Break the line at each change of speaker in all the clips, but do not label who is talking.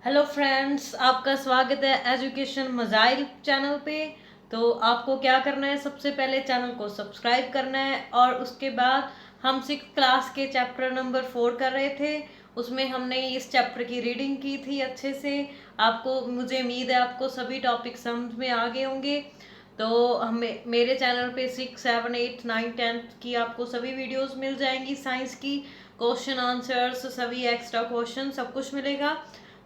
Hello friends, आपका स्वागत है एजुकेशन मज़ाइल चैनल पे। तो आपको क्या करना है, सबसे पहले चैनल को सब्सक्राइब करना है और उसके बाद हम 6th क्लास के चैप्टर नंबर 4 कर रहे थे। उसमें हमने इस चैप्टर की रीडिंग की थी अच्छे से। आपको, मुझे उम्मीद है आपको सभी टॉपिक समझ में आ गए होंगे। तो हमें मेरे चैनल पे 6, 7, 8, 9, 10 की आपको सभी वीडियोस मिल जाएंगी। साइंस की क्वेश्चन आंसर्स, सभी एक्स्ट्रा क्वेश्चन, सब कुछ मिलेगा।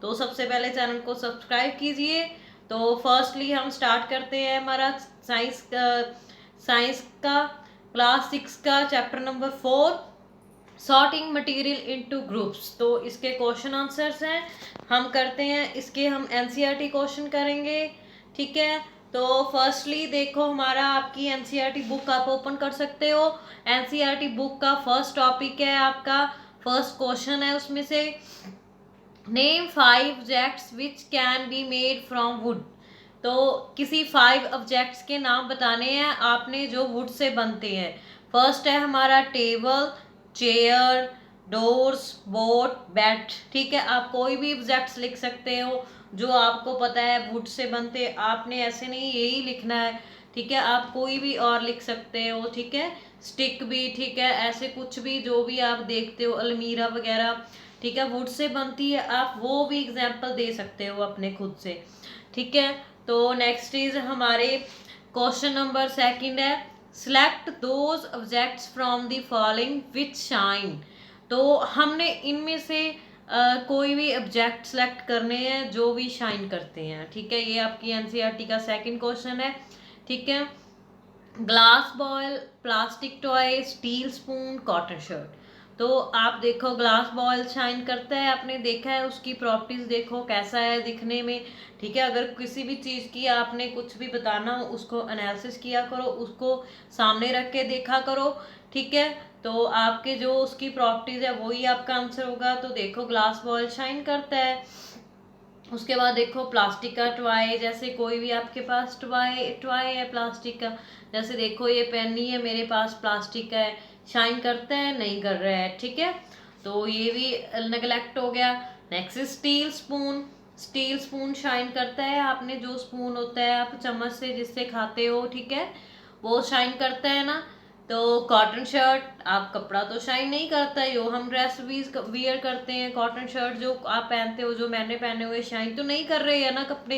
तो सबसे पहले चैनल को सब्सक्राइब कीजिए। तो फर्स्टली हम स्टार्ट करते हैं हमारा साइंस का क्लास 6 का chapter number 4, sorting material into groups. तो इसके क्वेश्चन आंसर्स हैं, हम करते हैं इसके। हम एनसीईआरटी क्वेश्चन करेंगे, ठीक है। तो फर्स्टली देखो, हमारा आपकी एनसीईआरटी बुक आप ओपन कर सकते हो। एनसीईआरटी बुक का फर्स्ट टॉपिक है आपका, फर्स्ट क्वेश्चन है उसमें से, name 5 objects which can be made from would. तो किसी 5 ऑब्जेक्ट्स के नाम बताने हैं आपने जो वुड से बनते हैं। फर्स्ट है हमारा table, chair, doors, boat, bat. ठीक है, आप कोई भी ऑब्जेक्ट्स लिख सकते हो जो आपको पता है वुड से बनते। आपने ऐसे नहीं यही लिखना है, ठीक है, आप कोई भी और लिख सकते हो, ठीक है। स्टिक भी, ठीक है, ऐसे कुछ भी जो भी आप देखते हो, अलमीरा वगैरह, ठीक है, वुड से बनती है, आप वो भी एग्जाम्पल दे सकते हो अपने खुद से, ठीक है। तो नेक्स्ट इज हमारे क्वेश्चन नंबर सेकंड है, select those objects from the following which shine. तो हमने इनमें से कोई भी ऑब्जेक्ट सेलेक्ट करने हैं जो भी शाइन करते हैं, ठीक है। ये आपकी एनसीईआरटी का सेकंड क्वेश्चन है, ठीक है। Glass bowl, plastic toy, steel spoon, cotton shirt. तो आप देखो, ग्लास बॉयल शाइन करता है, आपने देखा है, उसकी प्रॉपर्टीज देखो कैसा है दिखने में, ठीक है। अगर किसी भी चीज़ की आपने कुछ भी बताना हो, उसको एनालिसिस किया करो, उसको सामने रख के देखा करो, ठीक है। तो आपके जो उसकी प्रॉपर्टीज है वही आपका आंसर होगा। तो देखो, ग्लास बॉयल शाइन करता है। उसके बाद देखो, प्लास्टिक का टॉय, जैसे कोई भी आपके पास टॉय टॉय है प्लास्टिक का, जैसे देखो ये पेन ही है मेरे पास, प्लास्टिक का है, शाइन करता है, नहीं कर रहा है, ठीक है। तो ये भी नेगलेक्ट हो गया। Next steel spoon, steel spoon shine करता है, आपने जो स्पून होता है आप चम्मच से जिससे खाते हो, ठीक है, वो शाइन करता है ना। तो कॉटन शर्ट, आप कपड़ा तो शाइन नहीं करता है, यो हम ड्रेस भी वियर करते हैं, कॉटन शर्ट जो आप पहनते हो, जो मैंने पहने हुए, शाइन तो नहीं कर रहे हैं ना कपड़े,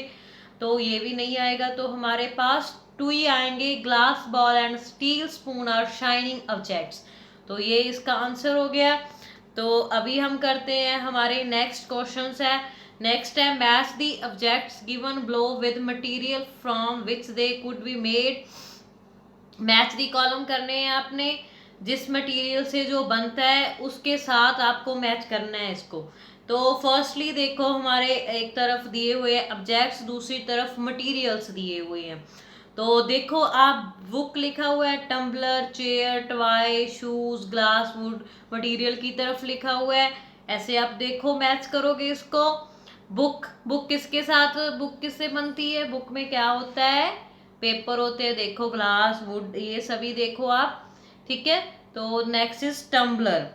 तो ये भी नहीं आएगा। तो हमारे पास 2 ही आएंगे, glass ball and steel spoon are shining objects. तो ये इसका आंसर हो गया। तो अभी हम करते हैं हमारे नेक्स्ट क्वेश्चंस है। नेक्स्ट है, match the objects given below with material from which they could be made. Match the column करने हैं आपने, जिस मटेरियल से जो बनता है उसके साथ आपको मैच करना है इसको। तो फर्स्टली देखो, हमारे एक तरफ दिए हुए ऑब्जेक्ट्स, दूसरी तरफ मटेरियल्स दिए हुए हैं। तो देखो, आप बुक लिखा हुआ है, tumbler, chair, toy, shoes, glass, wood, material की तरफ लिखा हुआ है। ऐसे आप देखो मैच करोगे इसको। बुक, बुक किसके साथ, बुक किससे बनती है, बुक में क्या होता है, पेपर होते हैं, देखो ग्लास, वुड, ये सभी देखो आप, ठीक है। तो नेक्स्ट इज टम्बलर।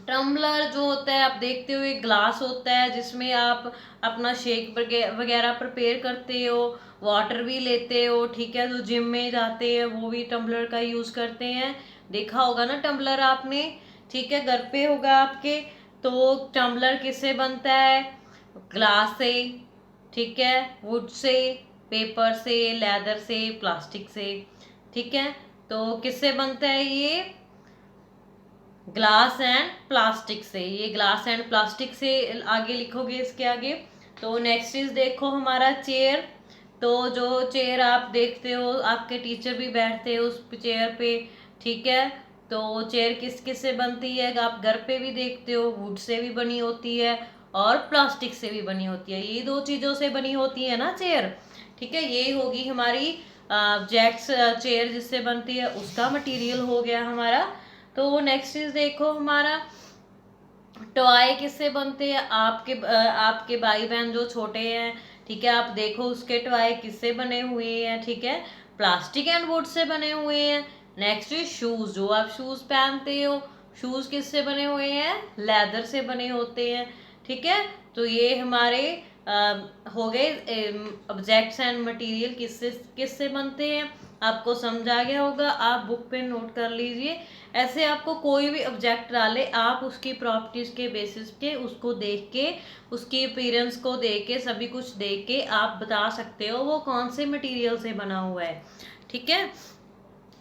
टम्बलर जो होता है, आप देखते हो, एक ग्लास होता है जिसमें आप अपना शेक वगैरह प्रिपेयर करते हो, वाटर भी लेते हो, ठीक है। जो जिम में जाते हैं वो भी टम्बलर का यूज करते हैं, देखा होगा ना टम्बलर आपने, ठीक है, घर पे होगा आपके। तो टम्बलर किससे बनता है, ग्लास से, ठीक है, वुड से, पेपर से, लेदर से, प्लास्टिक से, ठीक है। तो किससे बनता है ये, ग्लास एंड प्लास्टिक से। ये ग्लास एंड प्लास्टिक से आगे लिखोगे इसके आगे। तो नेक्स्ट इज देखो हमारा चेयर। तो जो चेयर आप देखते हो, आपके टीचर भी बैठते हैं उस चेयर पे, ठीक है। तो चेयर किस किस से बनती है, आप घर पे भी देखते हो, वुड से भी बनी होती है और प्लास्टिक से भी बनी होती है, ये 2 चीज़ों से बनी होती है ना चेयर, ठीक है। ये होगी हमारी जेट्स, चेयर जिससे बनती है उसका मटेरियल हो गया हमारा। तो नेक्स्ट इज देखो हमारा, टॉय किससे बनते हैं, आपके भाई बहन जो छोटे हैं, ठीक है, आप देखो उसके टॉय किससे बने हुए हैं, ठीक है, प्लास्टिक एंड वुड से बने हुए हैं। नेक्स्ट इज शूज, जो आप शूज पहनते हो, शूज किससे बने हुए हैं, लेदर से बने होते हैं, ठीक है, तो ये हमारे हो गए ऑब्जेक्ट्स एंड मटेरियल किससे किससे बनते हैं। आपको समझ आ गया होगा, आप बुक पे नोट कर लीजिए। ऐसे आपको कोई भी ऑब्जेक्ट डाले, आप उसकी प्रॉपर्टीज के बेसिस पे उसको देख के, उसकी अपीयरेंस को देख के, सभी कुछ देख के आप बता सकते हो वो कौन से मटेरियल से बना हुआ है। ठीक है,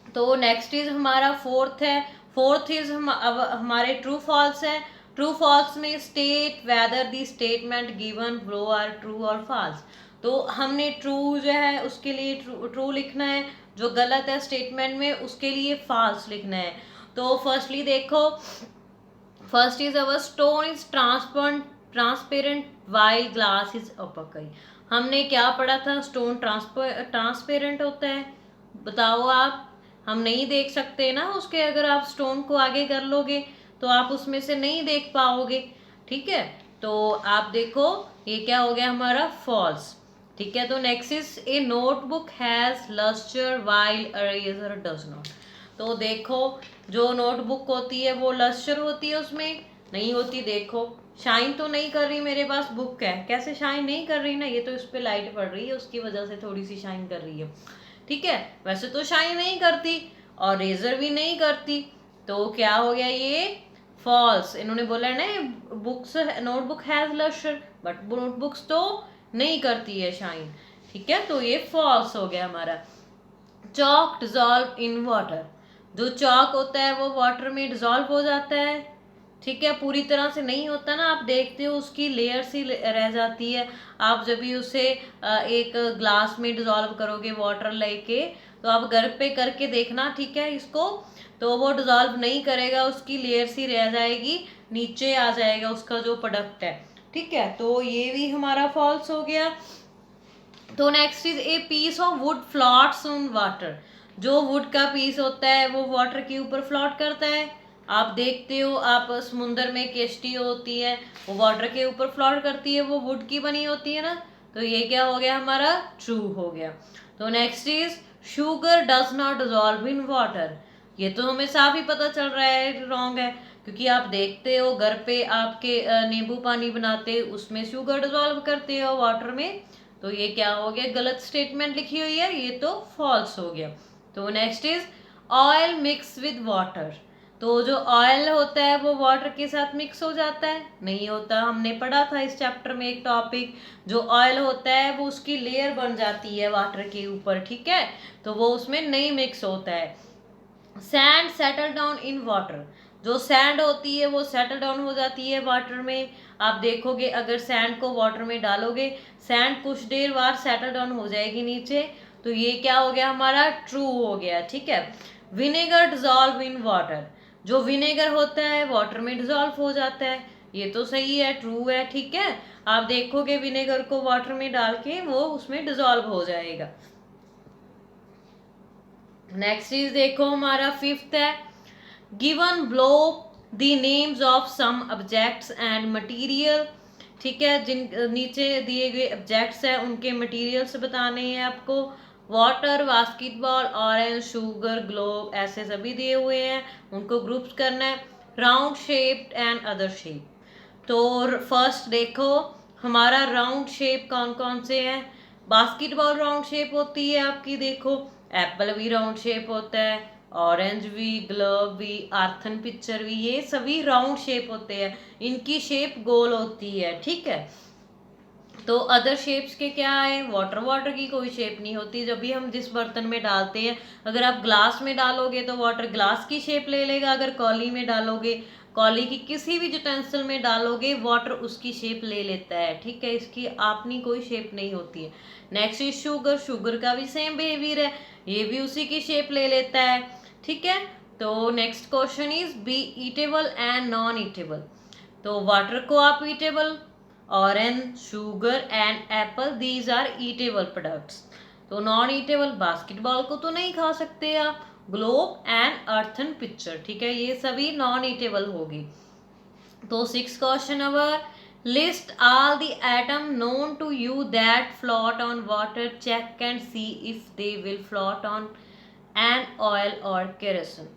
तो नेक्स्ट इज हमारा फोर्थ है। फोर्थ इज अब हमारे ट्रू फॉल्स है। ट्रू फॉल्स में state whether the statement given below are true और फॉल्स। तो हमने ट्रू जो है उसके लिए ट्रू लिखना है, जो गलत है स्टेटमेंट में उसके लिए फॉल्स लिखना है। तो फर्स्टली देखो, first is our stone is transparent while glass is opaque. हमने क्या पढ़ा था, स्टोन ट्रांसपेरेंट होता है, बताओ आप। हम नहीं देख सकते ना उसके, अगर आप स्टोन को आगे कर लोगे तो आप उसमें से नहीं देख पाओगे। ठीक है, तो आप देखो ये क्या हो गया हमारा, फॉल्स। ठीक है, तो next is a notebook has lustre while eraser does not. तो देखो जो नोटबुक होती है वो लस्टर होती है, उसमें नहीं होती। देखो शाइन तो नहीं कर रही, मेरे पास बुक है, कैसे शाइन नहीं कर रही ना, ये तो इस पे लाइट पड़ रही है उसकी वजह से थोड़ी सी शाइन कर रही है। ठीक है, वैसे तो शाइन नहीं करती और रेजर भी नहीं करती, तो क्या हो गया ये फॉल्स। इन्होंने बोला है ना books notebook has lustre, but notebooks तो नहीं करती है शाइन। ठीक है, तो ये फॉल्स हो गया हमारा। चॉक डिजॉल्व इन वाटर, जो चॉक होता है वो वाटर में डिजॉल्व हो जाता है। ठीक है, पूरी तरह से नहीं होता ना, आप देखते हो उसकी लेयर सी रह जाती है। आप जब भी उसे एक ग्लास में डिजॉल्व करोगे वाटर लेके, तो आप घर पे करके देखना, ठीक है इसको, तो वो डिजॉल्व नहीं करेगा, उसकी लेयर सी रह जाएगी, नीचे आ जाएगा उसका जो प्रोडक्ट है। ठीक है, तो ये भी हमारा फॉल्स हो गया। तो next is a piece of wood floats on water, जो वुड का पीस होता है वो वाटर के ऊपर फ्लॉट करता है। आप देखते हो, आप समुंदर में किश्ती होती है वो वाटर के ऊपर फ्लॉट करती है, वो वुड की बनी होती है ना, तो ये क्या हो गया हमारा, ट्रू हो गया। तो next is sugar does not dissolve in water, ये तो हमें साफ ही पता चल रहा है रॉन्ग है, क्योंकि आप देखते हो घर पे आपके नींबू पानी बनाते उसमें शुगर डिजॉल्व करते हो वाटर में, तो ये क्या हो गया, गलत स्टेटमेंट लिखी हुई है, ये तो फॉल्स हो गया। तो next is oil mix with water, तो जो ऑयल होता है वो वाटर के साथ मिक्स हो जाता है, नहीं होता। हमने पढ़ा था इस चैप्टर में एक टॉपिक, जो ऑयल होता है वो उसकी लेयर बन जाती है वाटर के ऊपर। ठीक है, तो वो उसमें नहीं मिक्स होता है। Sand settle down in water, जो सैंड होती है वो सेटल डाउन हो जाती है वाटर में। आप देखोगे अगर सैंड को वाटर में डालोगे, सैंड कुछ देर बाद सेटल डाउन हो जाएगी नीचे, तो ये क्या हो गया हमारा, ट्रू हो गया। ठीक है, विनेगर डिजॉल्व इन वाटर, जो विनेगर होता है वाटर में डिजॉल्व हो जाता है, ये तो सही है, ट्रू है। ठीक है, आप देखोगे विनेगर को वाटर में डाल के वो उसमें डिजॉल्व हो जाएगा। नेक्स्ट चीज देखो हमारा फिफ्थ है, given below the names of some objects and material. ठीक है, जिन नीचे दिए गए ऑब्जेक्ट्स हैं उनके मटेरियल्स बताने हैं आपको। Water, basketball, orange, sugar, globe, ऐसे सभी दिए हुए हैं, उनको ग्रुप्स करना है। Round shape and other shape, तो फर्स्ट देखो हमारा राउंड शेप कौन कौन से हैं। बास्केटबॉल राउंड शेप होती है आपकी, देखो एप्पल भी राउंड शेप होता है, ऑरेंज भी, ग्लोब भी, आर्थन पिक्चर भी, ये सभी राउंड शेप होते हैं, इनकी शेप गोल होती है। ठीक है, तो अदर शेप्स के क्या है, वाटर, वाटर की कोई शेप नहीं होती। जब भी हम जिस बर्तन में डालते हैं, अगर आप ग्लास में डालोगे तो वाटर ग्लास की शेप ले लेगा, अगर कॉली में डालोगे, कॉली की किसी भी यूटेंसिल में डालोगे, वाटर उसकी शेप ले लेता है। ठीक है, इसकी अपनी कोई शेप नहीं होती है। नेक्स्ट इज शुगर, शुगर का भी सेम बिहेवियर है, ये भी उसी की शेप ले लेता है। ठीक है, तो next question is b edible and non edible, तो वाटर को आप edible, orange, sugar and apple, these are edible products. तो नॉन ईटेबल, बास्केटबॉल को तो नहीं खा सकते आप, ग्लोब एंड अर्थन पिक्चर, ठीक है, ये सभी नॉन ईटेबल होगी। तो six question our, list all the atom known to you that float on water, check and see if they will float on an oil और केरोसिन।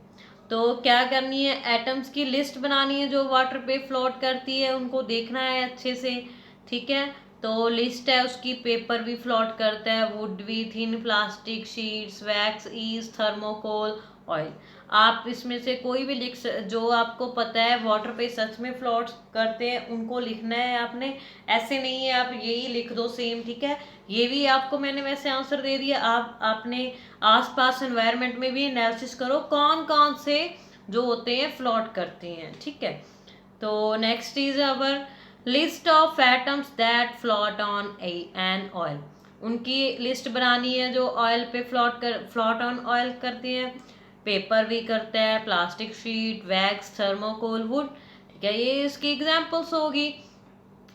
तो क्या करनी है, एटम्स की लिस्ट बनानी है जो वाटर पे फ्लोट करती है, उनको देखना है अच्छे से, ठीक है। तो लिस्ट है उसकी, पेपर भी फ्लोट करता है, वुड भी, thin plastic sheets, wax, east, thermocol, oil. आप इसमें से कोई भी जो आपको पता है वाटर पे सच में फ्लोट करते हैं उनको लिखना है आपने। ऐसे नहीं है आप यही लिख दो सेम, ठीक है। ये भी आपको मैंने वैसे आंसर दे दिया, आप आपने आसपास एनवायरनमेंट में भी एनालिसिस करो कौन कौन से जो होते हैं फ्लोट करते हैं, ठीक है। तो next is our list of atoms that float on an oil. उनकी लिस्ट बनानी है जो ऑयल पे फ्लोट ऑन ऑयल करती हैं। पेपर भी करता है, plastic sheet, wax, thermocol, would, ठीक है, ये इसकी एग्जांपल्स होगी।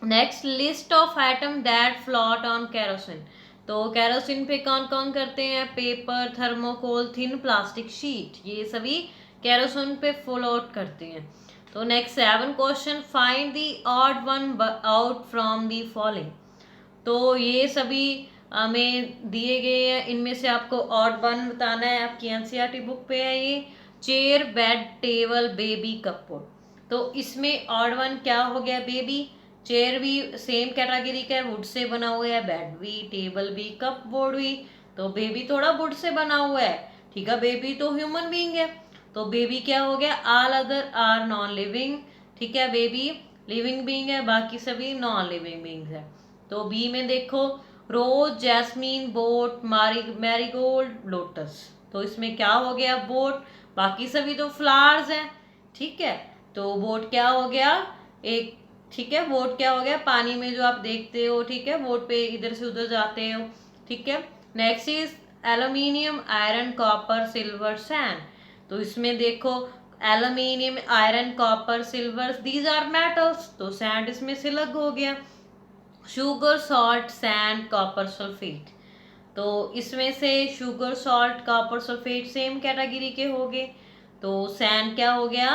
Next, list of atom that float on kerosene. तो केरोसिन पे कौन कौन करते हैं, paper, thermocol, thin plastic sheet, ये सभी केरोसिन पे फ्लोट करते हैं। तो next 7 question, find the odd one out from the following. तो ये सभी हमें दिए गए हैं, इनमें से आपको ऑड वन बताना है, आपकी एनसीईआरटी बुक पे है ये। Chair, bed, table, baby, cupboard. तो इसमें ऑड वन क्या हो गया, बेबी। चेयर भी सेम कैटेगरी का है, वुड से बना हुआ है, बेड भी, टेबल भी, कपबोर्ड भी। तो बेबी थोड़ा वुड से बना हुआ है, ठीक है, बेबी तो ह्यूमन बीइंग है, तो बेबी क्या हो गया, all other are non living, ठीक है। बेबी लिविंग बीइंग है, बाकी सभी नॉन लिविंग बीइंग्स है। तो बी में देखो, रोज, जैस्मीन, बोट, मैरीगोल्ड, लोटस। तो इसमें क्या हो गया, बोट, बाकी सभी तो फ्लावर्स हैं, ठीक है। तो बोट क्या हो गया, एक, ठीक है, बोट क्या हो गया, पानी में जो आप देखते हो, ठीक है, बोट पे इधर से उधर जाते हो, ठीक है। Next is aluminium, iron, copper, silver, sand. तो इसमें देखो aluminium, iron, copper, silver, these are metals, तो सैंड इसमें से अलग हो गया। Sugar, salt, sand, copper, sulphate. तो इसमें से sugar, salt, copper, sulphate same category के हो गए। तो सैंड क्या हो गया,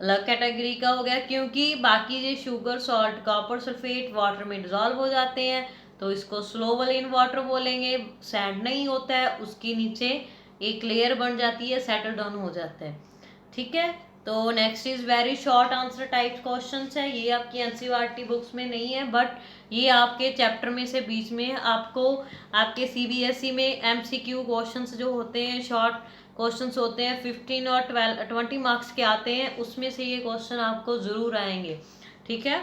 अलग कैटेगरी का हो गया, क्योंकि बाकी ये sugar, salt, copper, sulphate water में डिजॉल्व हो जाते हैं, तो इसको स्लोबल इन वाटर बोलेंगे। सैंड नहीं होता है, उसकी नीचे एक लेयर बन जाती है, सेटल डाउन हो जाता है, ठीक है। तो next is very short answer type question है, ये आपकी एनसीईआरटी बुक्स में नहीं है, बट ये आपके चैप्टर में से बीच में आपको आपके सीबीएसई में एमसीक्यू क्वेश्चंस जो होते हैं, शॉर्ट क्वेश्चंस होते हैं, 15 और 20 मार्क्स के आते हैं, उसमें से ये क्वेश्चन आपको जरूर आएंगे, ठीक है।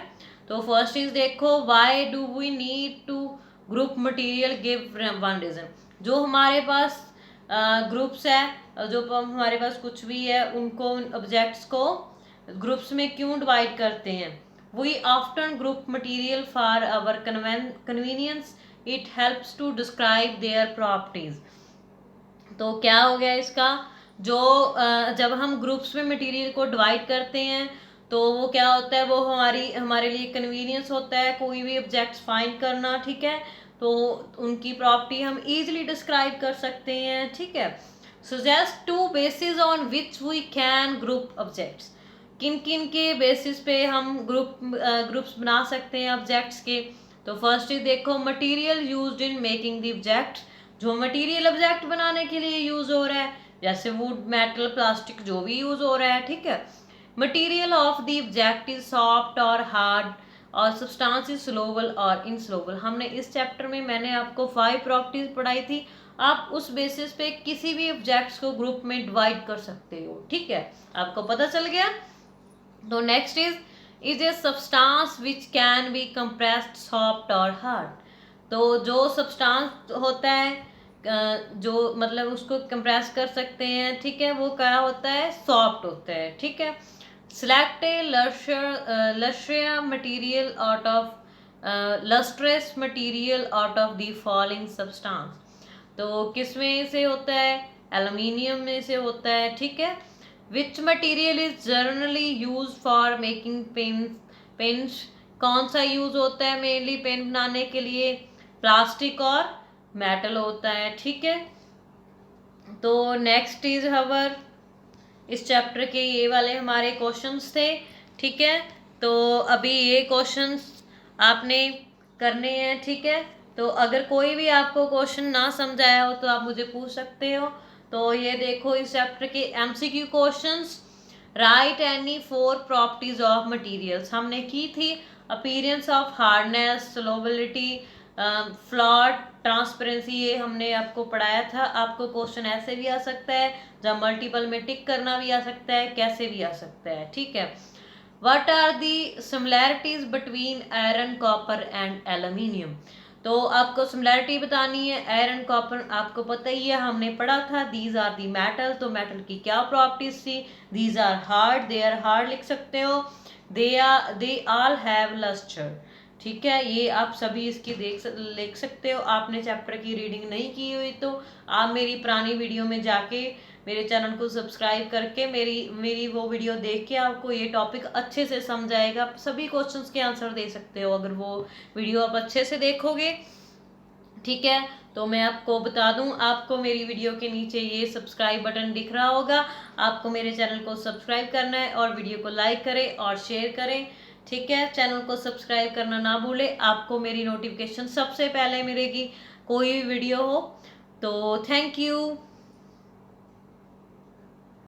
तो फर्स्ट इज देखो, why do we need to group material, give one reason. जो हमारे पास ग्रुप्स है, जो हमारे पास कुछ भी है, उनको ऑब्जेक्ट्स को ग्रुप्स में क्यों डिवाइड करते हैं। We often group material for our convenience, it helps to describe their properties. तो क्या हो गया इसका, जो जब हम ग्रुप्स में मटेरियल को डिवाइड करते हैं तो वो क्या होता है, वो हमारे लिए कन्वीनियंस होता है कोई भी ऑब्जेक्ट्स फाइंड करना, ठीक है। तो उनकी प्रॉपर्टी हम इजीली डिस्क्राइब कर सकते हैं, ठीक है। Suggest two basis on which we can group objects. किन किन के बेसिस पे हम ग्रुप्स बना सकते हैं ऑब्जेक्ट्स के। तो फर्स्ट ही देखो, material used in making the object. जो मटेरियल ऑब्जेक्ट बनाने के लिए यूज हो रहा है, जैसे वुड, मेटल, प्लास्टिक, जो भी यूज हो रहा है, ठीक है। Material of the object is soft और हार्ड, और सब्सटेंस इज स्लोबल और इनस्लोबल। हमने इस चैप्टर में मैंने आपको 5 प्रॉपर्टीज पढ़ाई थी, आप उस बेसिस पे किसी भी ऑब्जेक्ट्स को ग्रुप में डिवाइड कर सकते हो, ठीक है, आपको पता चल गया। तो next is a substance which can be compressed, soft और हार्ड। तो जो सब्सटेंस होता है जो मतलब उसको कंप्रेस कर सकते हैं, ठीक है, वो क्या होता है, सॉफ्ट होता है, ठीक है। Select a lustrous material out of lustrous material out of the following substance. तो किस में से होता है, एल्यूमिनियम में से होता है, ठीक है। Which material is generally use for making pens. कौन सा यूज होता है मेनली पेन बनाने के लिए, प्लास्टिक और मेटल होता है, ठीक है। तो नेक्स्ट इज हवर, इस चैप्टर के ये वाले हमारे क्वेश्चंस थे, ठीक है। तो अभी ये क्वेश्चंस आपने करने हैं, ठीक है। तो अगर कोई भी आपको क्वेश्चन ना समझ आया हो तो आप मुझे पूछ सकते हो। तो ये देखो इस चैप्टर के MCQ questions. Write any 4 properties of materials हमने की थी। Appearance of hardness, solubility, float, transparency, ये हमने आपको पढ़ाया था। आपको क्वेश्चन ऐसे भी आ सकता है, जब मल्टीपल में टिक करना भी आ सकता है, कैसे भी आ सकता है, ठीक है। What are the similarities between iron, copper and aluminium. तो आपको सिमिलैरिटी बतानी है। आयरन, कॉपर आपको पता ही है, हमने पढ़ा था। दीज आर दी मेटल, तो मेटल की क्या प्रॉपर्टीज थी। These are hard, they are hard लिख सकते हो। दे ऑल हैव लस्टर, ठीक है। ये आप सभी इसकी लिख सकते हो। आपने चैप्टर की रीडिंग नहीं की हुई तो आप मेरी पुरानी वीडियो में जाके मेरे चैनल को सब्सक्राइब करके मेरी वो वीडियो देख के आपको ये टॉपिक अच्छे से समझ आएगा। सभी क्वेश्चंस के आंसर दे सकते हो अगर वो वीडियो आप अच्छे से देखोगे, ठीक है। तो मैं आपको बता दूं, आपको मेरी वीडियो के नीचे ये सब्सक्राइब बटन दिख रहा होगा। आपको मेरे चैनल को सब्सक्राइब करना है और वीडियो को लाइक करें और शेयर करें, ठीक है। चैनल को सब्सक्राइब करना ना भूलें, आपको मेरी नोटिफिकेशन सबसे पहले मिलेगी कोई भी वीडियो हो। तो थैंक यू।